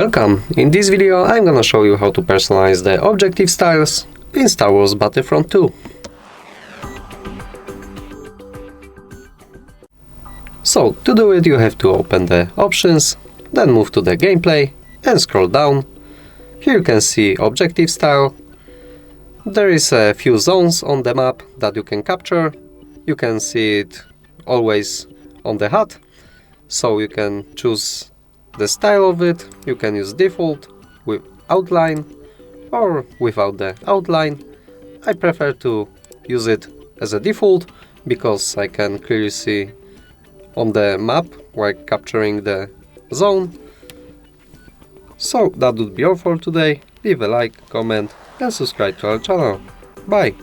Welcome! In this video I'm gonna show you how to personalize the objective styles in Star Wars Battlefront II. So, to do it you have to open the options, then move to the gameplay and scroll down. Here you can see objective style. There is a few zones on the map that you can capture. You can see it always on the HUD, so you can choose the style of it. You can use default with outline or without the outline. I prefer to use it as a default because I can clearly see on the map while capturing the zone. So that would be all for today. Leave a like, comment and subscribe to our channel. Bye!